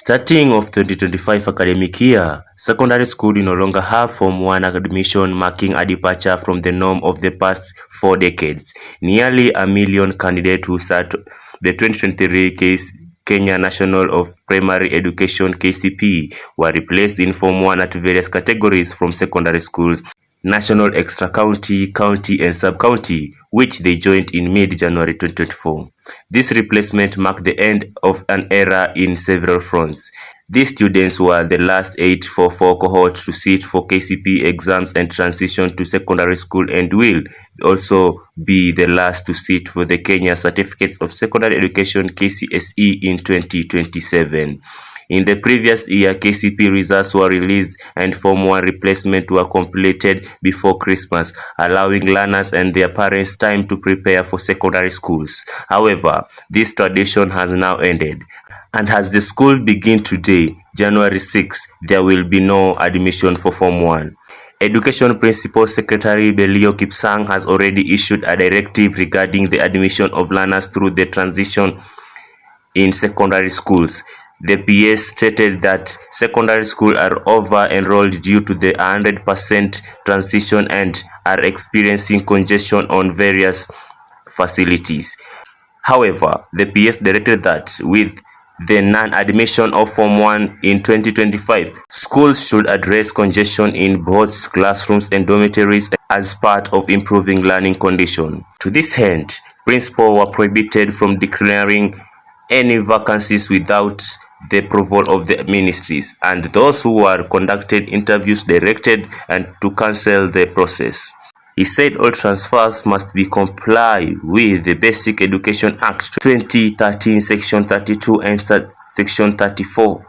Starting of 2025 academic year, secondary school will no longer have Form 1 admission, marking a departure from the norm of the past 4 decades. Nearly a million candidates who sat the 2023 Kenya National of Primary Education (KCPE) were replaced in Form 1 at various categories from secondary schools, national, extra-county, county and sub-county, which they joined in mid-January 2024. This replacement marked the end of an era in several fronts. These students were the last 844 cohort to sit for KCPE exams and transition to secondary school, and will also be the last to sit for the Kenya Certificates of Secondary Education (KCSE) in 2027. In the previous year, KCPE results were released and Form 1 replacement were completed before Christmas, allowing learners and their parents time to prepare for secondary schools. However, this tradition has now ended, and as the school begins today, January 6, there will be no admission for Form 1. Education Principal Secretary Belio Kipsang has already issued a directive regarding the admission of learners through the transition in secondary schools. The PS stated that secondary schools are over-enrolled due to the 100% transition and are experiencing congestion on various facilities. However, the PS directed that with the non-admission of Form 1 in 2025, schools should address congestion in both classrooms and dormitories as part of improving learning conditions. To this end, principals were prohibited from declaring any vacancies without the approval of the ministries, and those who were conducted interviews directed and to cancel the process. He said all transfers must be comply with the Basic Education Act 2013 Section 32 and Section 34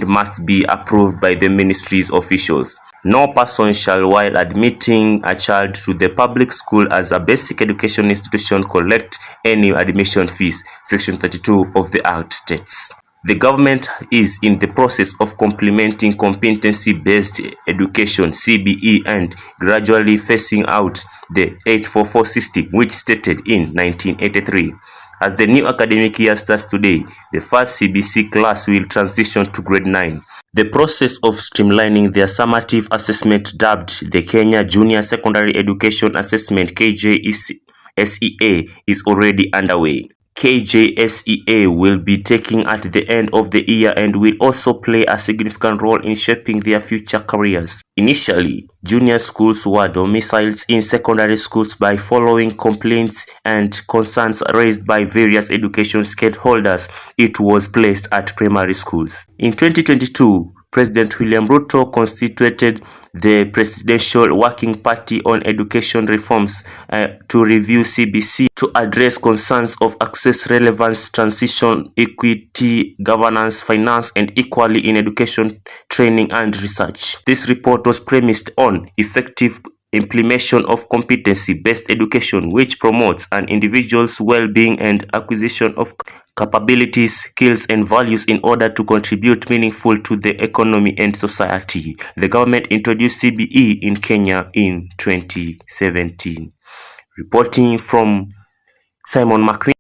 must be approved by the ministry's officials. No person shall, while admitting a child to the public school as a basic education institution, collect any admission fees, Section 32 of the Act states. The government is in the process of implementing competency-based education (CBE) and gradually phasing out the 844 system, which started in 1983. As the new academic year starts today, the first CBC class will transition to grade 9. The process of streamlining their summative assessment, dubbed the Kenya Junior Secondary Education Assessment (KJSEA), is already underway. KJSEA will be taken at the end of the year and will also play a significant role in shaping their future careers. Initially, junior schools were domiciled in secondary schools by following complaints and concerns raised by various education stakeholders. It was placed at primary schools. In 2022, President William Ruto constituted the Presidential Working Party on Education Reforms to review CBC to address concerns of access, relevance, transition, equity, governance, finance, and equality in education, training, and research. This report was premised on effective implementation of competency-based education, which promotes an individual's well-being and acquisition of capabilities, skills, and values in order to contribute meaningfully to the economy and society. The government introduced CBE in Kenya in 2017. Reporting from Simon McQueen.